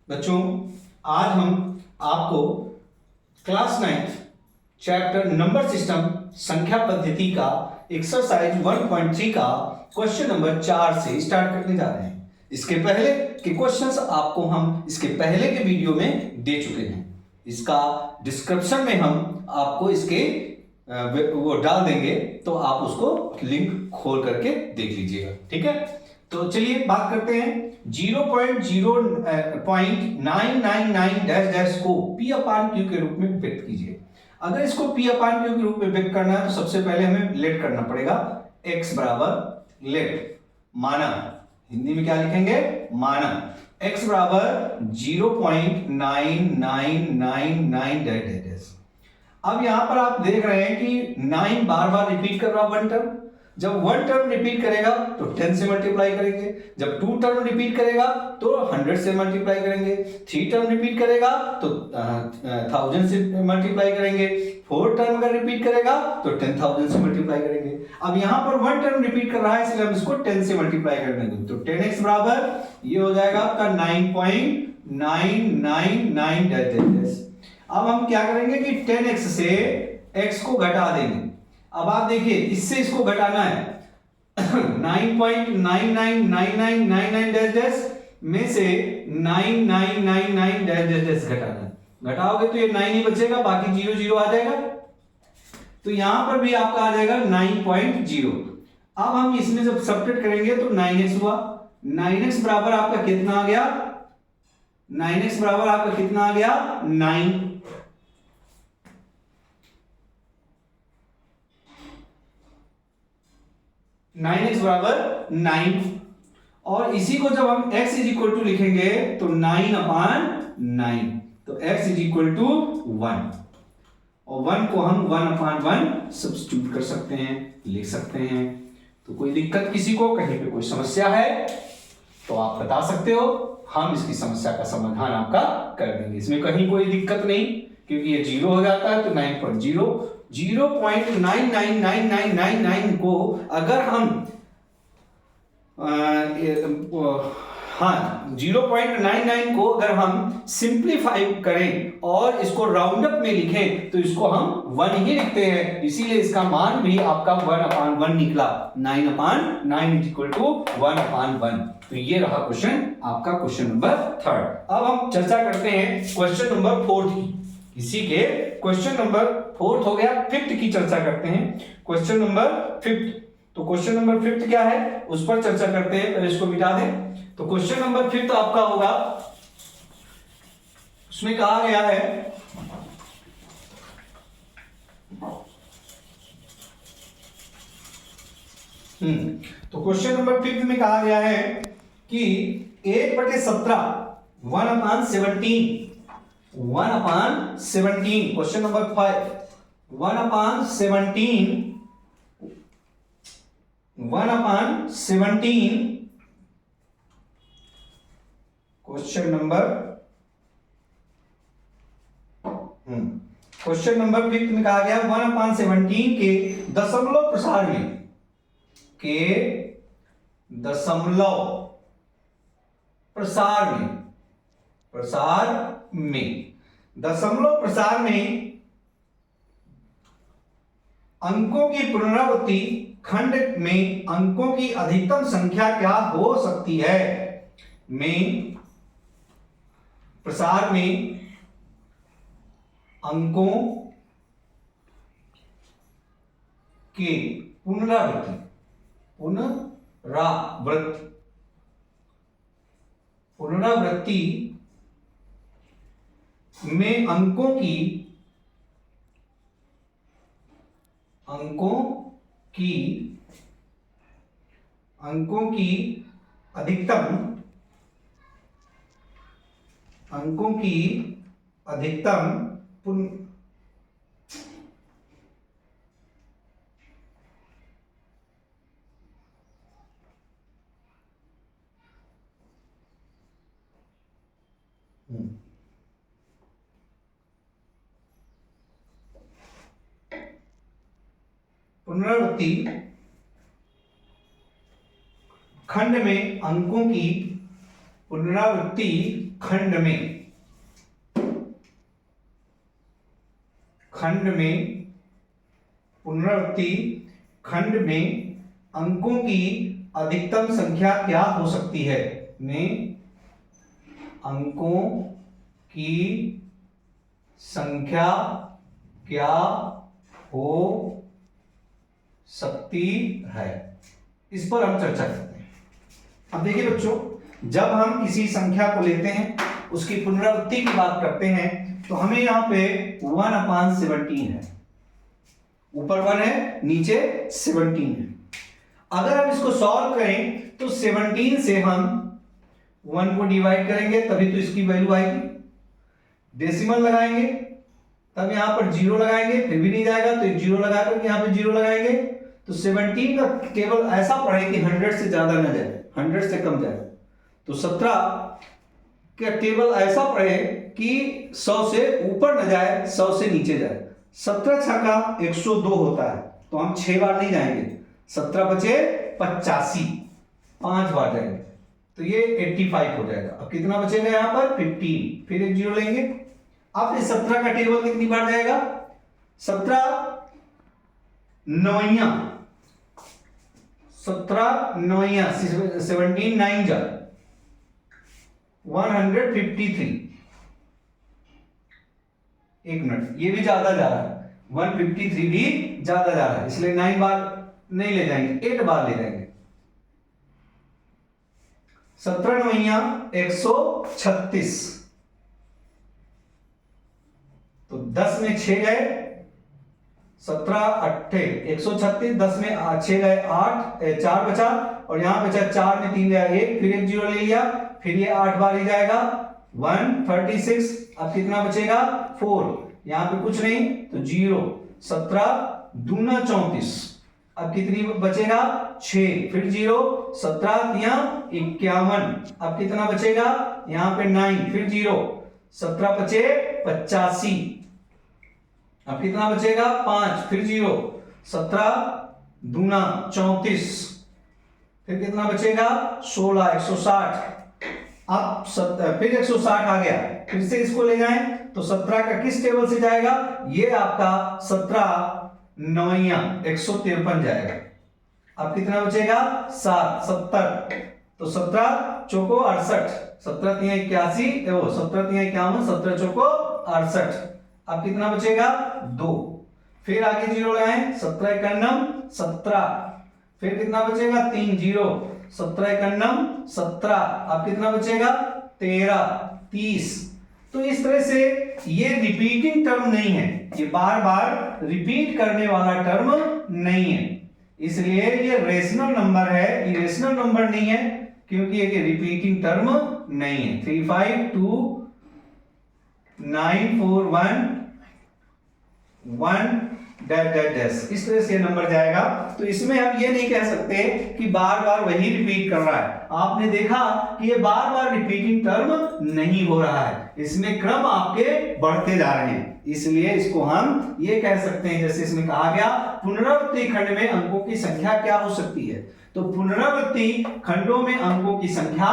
बच्चों, आज हम आपको क्लास 9 चैप्टर नंबर सिस्टम संख्या पद्धति का एक्सरसाइज 1.3 का क्वेश्चन नंबर 4 से स्टार्ट करने जा रहे हैं। इसके पहले के क्वेश्चंस आपको हम इसके पहले के वीडियो में दे चुके हैं। इसका डिस्क्रिप्शन में हम आपको इसके वो डाल देंगे, तो आप उसको लिंक खोल करके देख लीजिएगा। ठीक है, तो चलिए बात करते हैं। 0.999 डैश डैश को P अपान Q के रूप में व्यक्त कीजिए। अगर इसको P अपान Q के रूप में व्यक्त करना है तो सबसे पहले हमें लेट करना पड़ेगा। x बराबर लेट, माना, हिंदी में क्या लिखेंगे, माना x बराबर 0.9999 डैश डैश। अब यहां पर आप देख रहे हैं कि 9 बार बार रिपीट कर रहा वन टर्म। जब वन टर्म रिपीट करेगा तो 10 से मल्टीप्लाई करेंगे, जब 2 टर्म रिपीट करेगा तो 100 से मल्टीप्लाई करेंगे, 3 टर्म रिपीट करेगा तो 1000 से मल्टीप्लाई करेंगे, 4 टर्म अगर रिपीट करेगा तो 10,000 से मल्टीप्लाई करेंगे। अब यहां पर वन टर्म रिपीट कर रहा है इसलिए हम इसको 10 से मल्टीप्लाई कर देंगे, तो 10x बराबर ये हो जाएगा आपका 9.999 डैश। अब हम क्या करेंगे कि 10x से x को घटा देंगे। अब आप देखिए, इससे इसको घटाना है 9.999999 डैश डैश में से 9999 डैश डैश घटाना है। घटाओगे तो ये 9 ही बचेगा, बाकी 0 0 आ जाएगा, तो यहां पर भी आपका आ जाएगा 9.0। अब हम इसमें जब सब्ट्रैक्ट करेंगे तो 9x हुआ। 9x बराबर आपका कितना आ गया, 9x बराबर आपका कितना आ गया, 9। 9x बराबर 9, और इसी को जब हम x इज इक्वल टू लिखेंगे तो 9 अपान 9, तो x इज इक्वल टू 1, और 1 को हम 1 अपान 1 सब्स्टिट्यूट कर सकते हैं, लिख सकते हैं। तो कोई दिक्कत किसी को, कहीं पे कोई समस्या है तो आप बता सकते हो, हम इसकी समस्या का समाधान आपका कर देंगे। इसमें कहीं कोई दिक्कत नहीं, क्योंकि ये 0 हो जाता है तो 9.0 0.999999 को अगर हम 0.99 को अगर हम सिंप्लीफाई करें और इसको राउंड अप में लिखें तो इसको हम 1 ही लिखते हैं, इसीलिए इसका मान भी आपका 1 अपान 1 निकला। 9 अपान 9 इज इक्वल टू 1 अपान 1। तो ये रहा क्वेश्चन आपका, क्वेश्चन नंबर 3। अब हम चर्चा करते हैं क्वेश्चन नंबर 4 की। इसी के क्वेश्चन नंबर 4 हो गया, 5th की चर्चा करते हैं। क्वेश्चन नंबर 5, तो क्वेश्चन नंबर 5 क्या है उस पर चर्चा करते हैं, पहले इसको मिटा दें। तो क्वेश्चन नंबर 5 आपका होगा, उसमें कहा गया है तो क्वेश्चन नंबर 5 में कहा गया है कि 1/17 1 अपान 17, क्वेश्चन नंबर 5 1 अपान 17 क्वेश्चन नंबर 5 में कहा गया 1 अपान 17 के दशमलव प्रसार में, दशमलव प्रसार में अंकों की पुनरावृत्ति खंड में अंकों की अधिकतम संख्या क्या हो सकती है। प्रसार में अंकों के पुनरावृत्ति में अंकों की अधिकतम पुनरावृत्ति खंड में अंकों की पुनरावृत्ति खंड में पुनरावृत्ति खंड में अंकों की अधिकतम संख्या क्या हो सकती है, में अंकों की संख्या क्या हो सकती है, इस पर हम चर्चा करते हैं। अब देखिए बच्चों, जब हम किसी संख्या को लेते हैं, उसकी पुनरावृत्ति की बात करते हैं, तो हमें यहां पे 1/17 है, ऊपर 1 है, नीचे 17 है। अगर हम इसको सॉल्व करें तो 17 से हम 1 को डिवाइड करेंगे तभी तो इसकी वैल्यू आएगी, डेसिमल लगाएंगे तब यहां पर 0 लगाएंगे, फिर भी नहीं जाएगा तो 0 लगा करके यहां पे 0 लगाएंगे, तो 17 का केवल ऐसा पढ़े कि 100 से ज्यादा न जाए, 100 से कम जाए। तो 17 का टेबल ऐसा पढ़े कि 100 से ऊपर न जाए, 100 से नीचे जाए। 17 छक्का 102 होता है, तो हम 6 बार नहीं जाएंगे, 17 बचे 85, 5 बार जाएंगे तो ये 85 हो जाएगा। अब कितना बचेगा यहां पर 15, फिर एक 0 लेंगे। अब इस 17 का टेबल कितनी बार जाएगा, 17 नौइया, 17 नौइया, 17 9 जा 153। एक मिनट, ये भी ज्यादा जा रहा है, 153 भी ज्यादा जा रहा है, इसलिए 9 बार नहीं ले जाएंगे, 8 बार ले जाएंगे। 17 नौइया 136, तो 10 में 6 गए, 17 8 136, 10 में 6 गए 8, 4 बचा, और यहां बचा 4 में 3 गया 1, फिर एक 0 ले लिया, फिर ये 8 बार ही जाएगा 136। अब कितना बचेगा 4, यहां पे कुछ नहीं तो 0, 17 दूना 34, अब कितनी बचेगा 6, फिर 0, 17 तिया 51, अब कितना बचेगा यहां पे 9, फिर 0, 17 बचे 85, अब कितना बचेगा 5, फिर 0, 17 दूना 34, फिर कितना बचेगा 16, 160, अब फिर 160 आ गया, फिर से इसको ले जाएं तो 17 का किस टेबल से जाएगा, ये आपका 17 नौइया 153 जाएगा। अब कितना बचेगा 7, 70, तो 17 चौको 68, 17 तिया 81, देखो 17 तिया 51, 17 चौको 68, अब कितना बचेगा 2, फिर आगे 0 लगाएं, 17 91 17, फिर कितना बचेगा 3, 0, 17 91 17, अब कितना बचेगा 13, 30। तो इस तरह से ये रिपीटिंग टर्म नहीं है, ये बार बार रिपीट करने वाला टर्म नहीं है, इसलिए ये रेशनल नंबर है, इरेशनल नंबर नहीं है, क्योंकि ये रिपीटिंग टर्म नहीं है। 3 5 2 9 4 1 1 डैश डैश डैश, इस तरह से नंबर जाएगा। तो इसमें हम ये नहीं कह सकते कि बार बार वही रिपीट कर रहा है, आपने देखा कि ये बार बार रिपीटिंग टर्म नहीं हो रहा है, इसमें क्रम आपके बढ़ते जा रहे हैं, इसलिए इसको हम ये कह सकते हैं, जैसे इसमें कहा गया पुनरावृत्ति खंड में अंकों की संख्या क्या हो सकती है, तो पुनरावृत्ति खंडों में अंकों की संख्या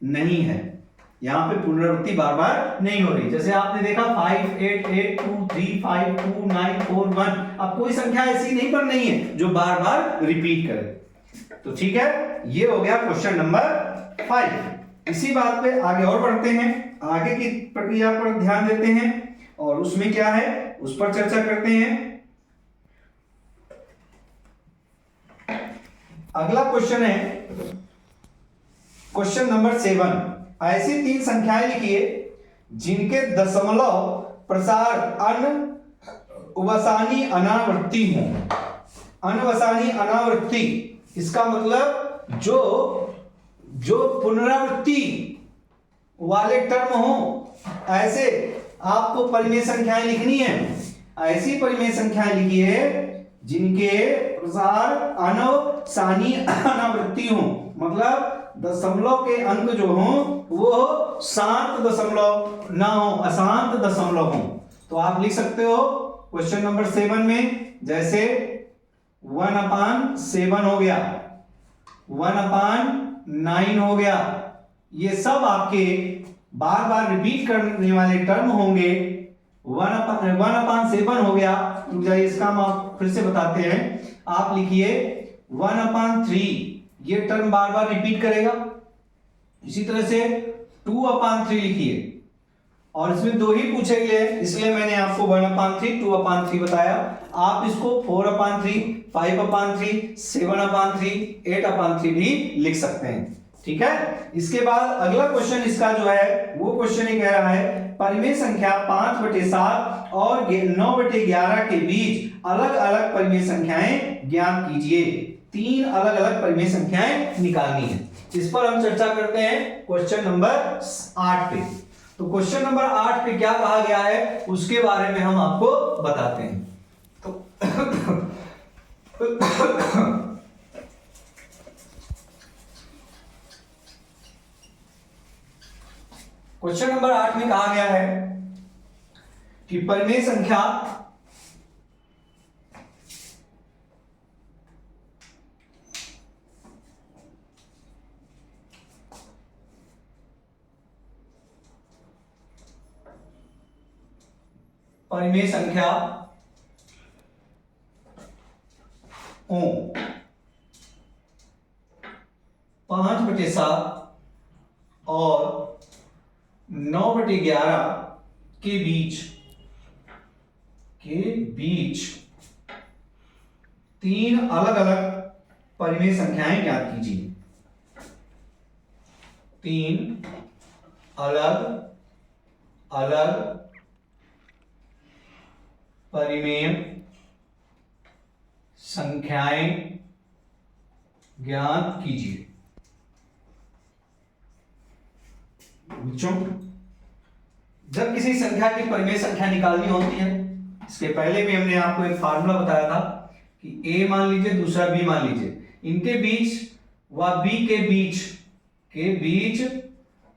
नहीं है, यहां पे पुनरावृत्ति बार बार नहीं हो रही। जैसे आपने देखा 5 8 8 2 3 5 2 9 4 1, अब कोई संख्या ऐसी नहीं बन रही है जो बार बार रिपीट करे। तो ठीक है, ये हो गया क्वेश्चन नंबर 5। इसी बात पे आगे और बढ़ते हैं, आगे की प्रक्रिया पर ध्यान देते हैं और उसमें क्या है उस पर चर्चा करते हैं। अगला क्वेश्चन है क्वेश्चन नंबर 7। ऐसी 3 संख्याएं लिखिए जिनके दशमलव प्रसार अनवसानी अनावृत्ति हो। अनवसानी अनावृत्ति, इसका मतलब जो पुनरावृत्ति वाले टर्म हो, ऐसे आपको परिमेय संख्याएं लिखनी है। ऐसी परिमेय संख्याएं लिखिए जिनके प्रसार अनवसानी अनावृत्ति हो, मतलब दशमलव के अंक जो हो वो शांत दशमलव ना हो, अशांत दशमलव हो। तो आप लिख सकते हो क्वेश्चन नंबर 7 में, जैसे 1/7 हो गया, 1/9 हो गया, ये सब आपके बार बार रिपीट करने वाले टर्म होंगे। 1/7 हो गया। रुक जाइए, इसका हम आप फिर से बताते हैं। आप लिखिए 1/3, ये टर्म बार बार रिपीट करेगा। इसी तरह से 2/3 लिखिए, और इसमें 2 ही पूछे गए, इसलिए मैंने आपको 1/3, 2/3 बताया। आप इसको 4/3, 5/3, 7/3, 8/3 भी लिख सकते हैं। ठीक है। इसके बाद अगला क्वेश्चन इसका जो है वो क्वेश्चन ये कह रहा है परिमेय संख्या 5/7 और 9/11 के बीच अलग अलग परिमेय संख्याएं ज्ञात कीजिए। 3 अलग अलग परिमेय संख्याएं निकालनी है। इस पर हम चर्चा करते हैं क्वेश्चन नंबर 8 पे। तो क्वेश्चन नंबर 8 पे क्या कहा गया है उसके बारे में हम आपको बताते हैं। तो क्वेश्चन नंबर 8 में कहा गया है कि परिमेय संख्या ओ 5/7 और 9/11 के बीच 3 अलग अलग परिमेय संख्याएं ज्ञात कीजिए। 3 अलग अलग परिमेय संख्याएं ज्ञात कीजिए। बच्चों, जब किसी संख्या की परिमेय संख्या निकालनी होती है, इसके पहले भी हमने आपको एक फार्मूला बताया था कि a मान लीजिए, दूसरा b मान लीजिए, इनके बीच व b के बीच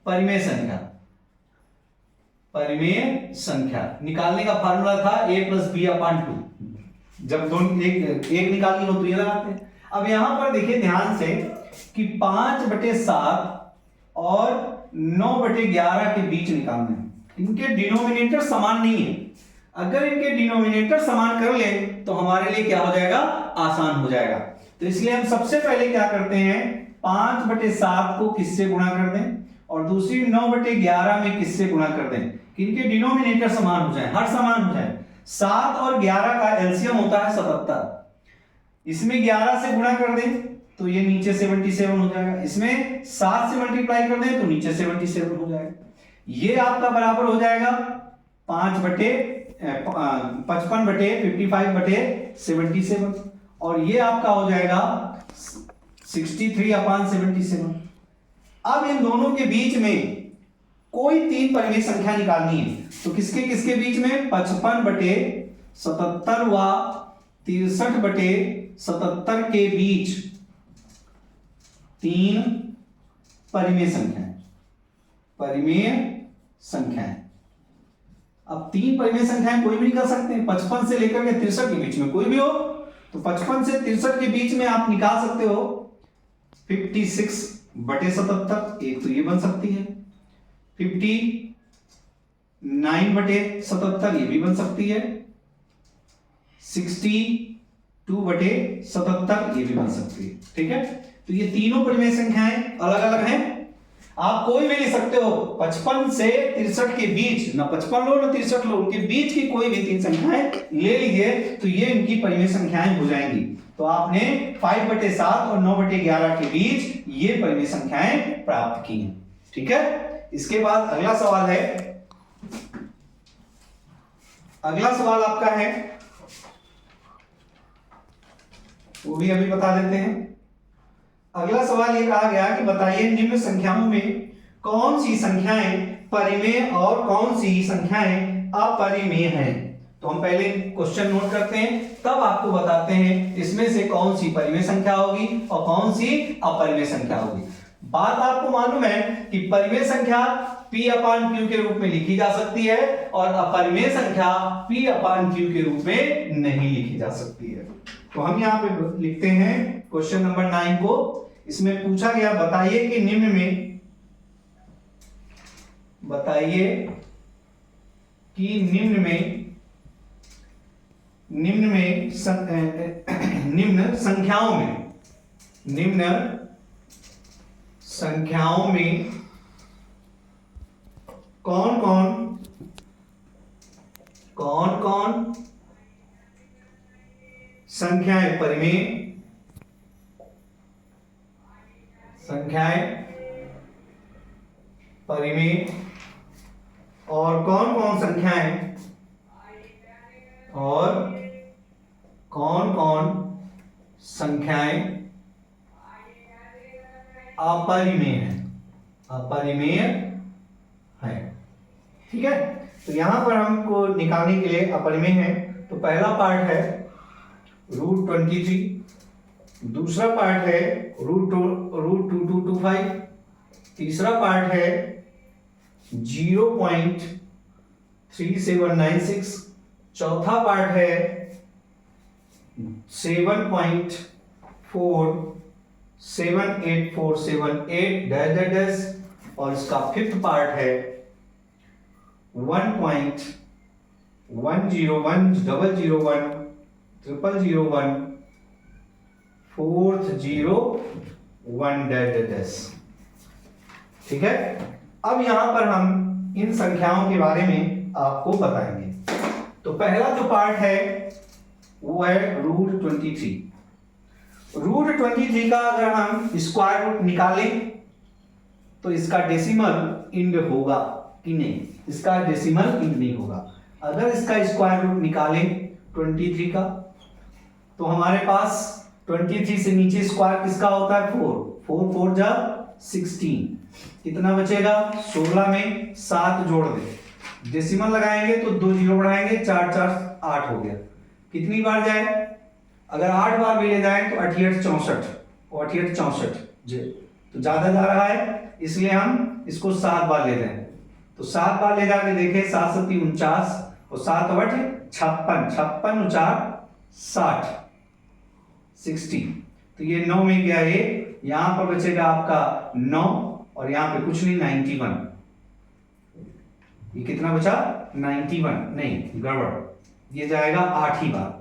परिमेय संख्या निकालने का फार्मूला था a + b/2। जब दोनों एक निकालनी हो तो ये लगाते हैं। अब यहां पर देखिए ध्यान से कि 5/7 और 9/11 के बीच निकालना है। इनके डिनोमिनेटर समान नहीं है। अगर इनके डिनोमिनेटर समान कर ले तो हमारे लिए क्या हो जाएगा, आसान हो जाएगा। तो इसलिए हम सबसे पहले क्या करते हैं, 5/7 को किससे गुणा कर दें और दूसरी 9/11 में किससे गुणा कर दें कि इनके डिनोमिनेटर समान हो जाए, हर समान हो जाए। 7 और 11 का एलसीएम होता है 77। इसमें 11 से गुणा कर दें तो ये नीचे 77 हो जाएगा। इसमें 7 से मल्टीप्लाई कर दें तो नीचे 77 हो जाएगा। ये आपका बराबर हो जाएगा 55/77 और ये आपका हो जाएगा 63/77। अब इन दोनों के बीच में कोई 3 परिमेय संख्या निकालनी है। तो किसके किसके बीच में, 55/77 व 63/77 के बीच 3 परिमेय संख्याएं। अब 3 परिमेय संख्याएं कोई भी निकाल सकते हैं। 55 से लेकर के 63 के बीच में कोई भी हो, तो 55 से 63 के बीच में आप निकाल सकते हो 56/77, एक तो ये बन सकती है। 59/77 ये भी बन सकती है। 62/77 ये भी बन सकती है। ठीक है, तो ये तीनों परिमेय संख्याएं अलग अलग हैं। आप कोई भी ले सकते हो। 55 से 63 के बीच, ना 55 लो ना 63 लो, उनके बीच की कोई भी 3 संख्याएं ले लीजिए तो ये इनकी परिमेय संख्याएं हो जाएंगी। तो आपने 5/7 और 9/11 के बीच ये परिमेय संख्याएं प्राप्त की हैं। ठीक है, इसके बाद अगला सवाल है। अगला सवाल आपका है, वो भी अभी बता देते हैं। अगला सवाल ये कहा गया कि बताइए निम्न संख्याओं में कौन सी संख्याएं परिमेय और कौन सी संख्याएं अपरिमेय हैं। तो हम पहले क्वेश्चन नोट करते हैं, तब आपको बताते हैं इसमें से कौन सी परिमेय संख्या होगी और कौन सी अपरिमेय संख्या होगी। बात आपको मालूम है कि परिमेय संख्या P/Q के रूप में लिखी जा सकती है और अपरिमेय संख्या P/Q के रूप में नहीं लिखी जा सकती है। तो हम यहाँ पे लिखते हैं क्वेश्चन नंबर 9 को। इसमें पूछा गया बताइए कि निम्न में बताइए कि निम्न संख्याओं में कौन कौन संख्याएं परिमेय और कौन कौन संख्याएं अपरिमेय है। ठीक है, तो यहां पर हमको निकालने के लिए अपरिमेय है, तो पहला पार्ट है √23, दूसरा पार्ट है √2225, तीसरा पार्ट है 0.3796, चौथा पार्ट है 7.478478 और इसका फिफ्थ पार्ट है 1.1010010014001 ठीक है। अब यहां पर हम इन संख्याओं के बारे में आपको बताएंगे। तो पहला जो पार्ट है वो है √23। √23 का अगर हम स्क्वायर रूट निकालें तो इसका डेसिमल इंड होगा कि नहीं, इसका डेसिमल इंड नहीं होगा। अगर इसका स्क्वायर रूट निकालें 23 का तो हमारे पास 23 से नीचे स्क्वायर किसका होता है 4 4 जा 16, कितना बचेगा 16 में 7 जोड़ दे, डेसिमल लगाएंगे तो 2 जीरो बढ़ाएंगे 4 4 8 हो गया। कितनी बार जाए, अगर 8 बार भी ले जाए तो 88 64 और 88 64 तो ज्यादा जा रहा है, इसलिए हम इसको 7 बार ले जाए। तो 7 बार ले जाके देखें 7 7 49 और 7 8 56 56 4 60 60, तो ये 9 में गया, ये यहां पर बचेगा आपका 9 और यहां पे कुछ नहीं 91। ये कितना बचा 91, नहीं गड़बड़, ये जाएगा 8 ही बार।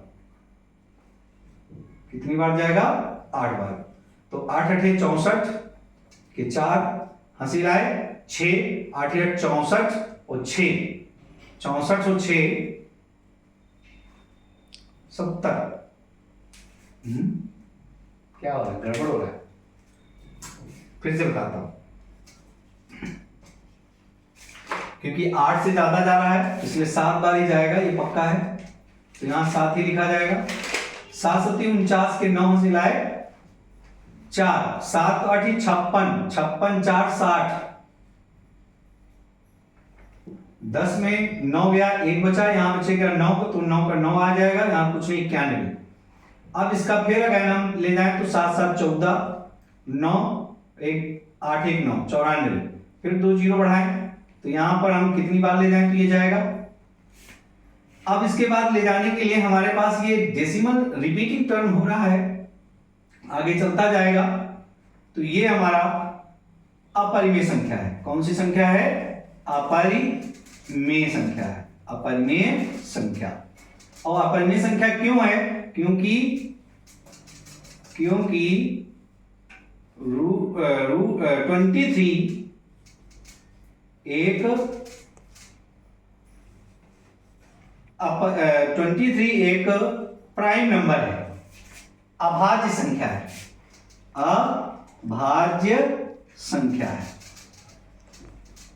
कितनी बार जाएगा 8 बार। तो 8 8 64 के 4 हंसी लाए 6 8 8 64 और 6 64 और 6 70। क्या हो रहा है, गड़बड़ हो रहा है, फिर से बताता हूं। क्योंकि 8 से ज्यादा जा रहा है इसलिए 7 बार ही जाएगा, ये पक्का है, तो यहां 7 ही लिखा जाएगा। 7 7 49 के 9 से लाए 4 7 8 56 56 4 60, 10 में 9 गया, 1 बचा, यहां बचेगा 9 को, तो 9 का 9 आ जाएगा, यहां कुछ नहीं 91। अब इसका फिर अगर हम ले जाए तो 7 7 14 9 1 8 1 9 94, फिर 2 जीरो बढ़ाएं तो यहां पर हम कितनी बार ले जाएं तो ये जाएगा। अब इसके बाद ले जाने के लिए हमारे पास ये डेसिमल रिपीटिंग टर्म हो रहा है, आगे चलता जाएगा, तो ये हमारा अपरिमेय संख्या है। कौन सी संख्या है, अपरिमेय संख्या है, अपरिमेय संख्या। और अपरिमेय संख्या क्यों है, क्योंकि 23 एक प्राइम नंबर है, अभाज्य संख्या है, अभाज्य संख्या है,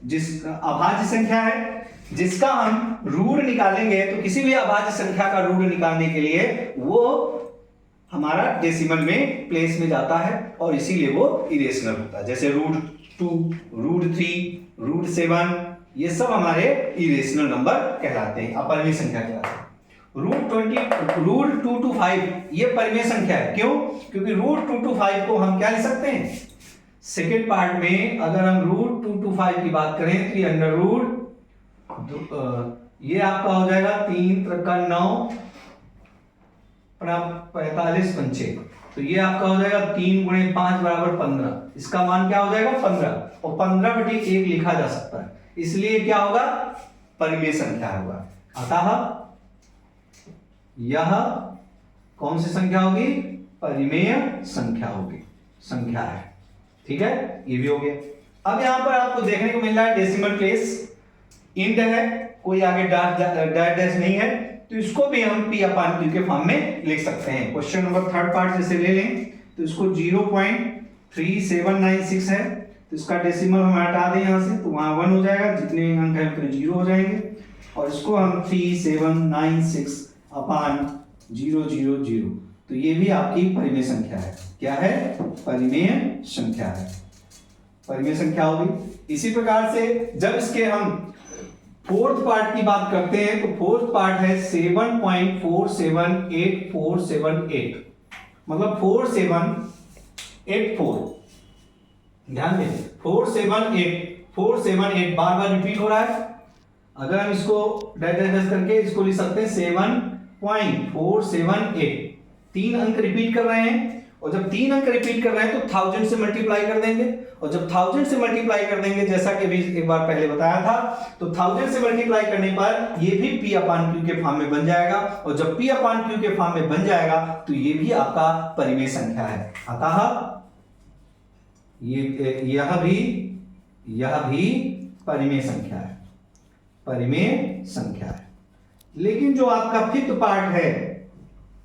अभाज्य संख्या है जिसका हम रूट निकालेंगे, तो किसी भी अभाज्य संख्या का रूट निकालने के लिए वो हमारा डेसिमल में प्लेस में जाता है और इसीलिए वो इरेशनल होता है। जैसे √2 √3 √7 ये सब हमारे इरेशनल नंबर कहलाते हैं, अपरिमेय संख्या कहलाते हैं। √225 ये परिमेय संख्या है, क्यों, क्योंकि √225 को हम क्या लिख सकते हैं, सेकेंड पार्ट में अगर हम √225 की बात करें तो ये अंडर रूट ये आपका हो जाएगा 3 × 9 45 पंचे, तो ये आपका हो जाएगा 3 × 5 = 15, इसका मान क्या हो जाएगा 15, और 15/1 लिखा जा सकता है। इसलिए क्या होगा, परिमेय संख्या होगा। अतः यह कौन सी संख्या होगी, परिमेय संख्या होगी, संख्या है। ठीक है, ये भी हो गया। अब यहां पर आपको देखने को मिल रहा है डेसिमल प्लेस, इंट है, कोई आगे डैश नहीं है, तो इसको भी हम p अपान q के फॉर्म में लिख सकते हैं। क्वेश्चन नंबर थर्ड पार्ट जैसे ले लें तो इसको 0.3796 है, तो इसका डेसिमल हम हटा दें यहां से, तो वहां 1 हो जाएगा, जितने अंक है उतने 0 हो जाएंगे, और इसको हम 3796 अपान 000, तो ये भी आपकी परिमेय संख्या है। क्या है, परिमेय संख्या है, परिमेय संख्या होगी। इसी प्रकार से जब इसके हम फोर्थ पार्ट की बात करते हैं तो फोर्थ पार्ट है 7.478478, मतलब 4784, ध्यान दें 478 बार बार रिपीट हो रहा है। अगर हम इसको डैश करके इसको लिख सकते हैं 7.478, 3 अंक रिपीट कर रहे हैं, और जब 3 अंक रिपीट कर रहे हैं तो 1000 से मल्टीप्लाई कर देंगे, और जब 1000 से मल्टीप्लाई कर देंगे, जैसा कि अभी एक बार पहले बताया था, तो 1000 से मल्टीप्लाई करने पर ये भी p अपान q के फॉर्म में बन जाएगा, और जब p अपान q के फॉर्म में बन जाएगा तो ये भी आपका परिमेय संख्या है। अतः यह भी परिमेय संख्या है, परिमेय संख्या है। लेकिन जो आपका फिफ्थ पार्ट है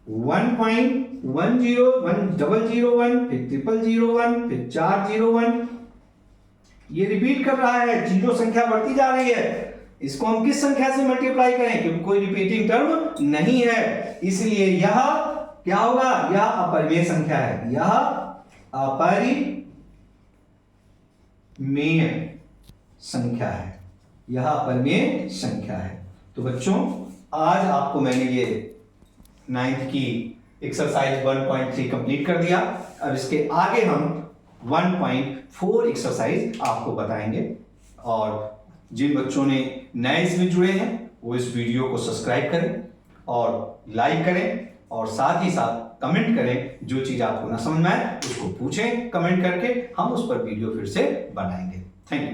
1.10, 1001, फिर 0001, फिर 401, ये रिपीट कर रहा है, जीरो संख्या बढ़ती जा रही है, इसको हम किस संख्या से मल्टीप्लाई करें, क्योंकि कोई रिपीटिंग टर्म नहीं है, इसलिए यह क्या होगा, यह अपरिमेय संख्या है, यह अपरिमेय संख्या है, यह अपरिमेय संख्या है। तो बच्चों आज आपको मैंने ये 9th की एक्सरसाइज 1.3 कंप्लीट कर दिया। अब इसके आगे हम 1.4 एक्सरसाइज आपको बताएंगे, और जिन बच्चों ने नए इसमें जुड़े हैं वो इस वीडियो को सब्सक्राइब करें और लाइक करें, और साथ ही साथ कमेंट करें, जो चीज आपको ना समझ में आए उसको पूछें कमेंट करके, हम उस पर वीडियो फिर से बनाएंगे। Thank you.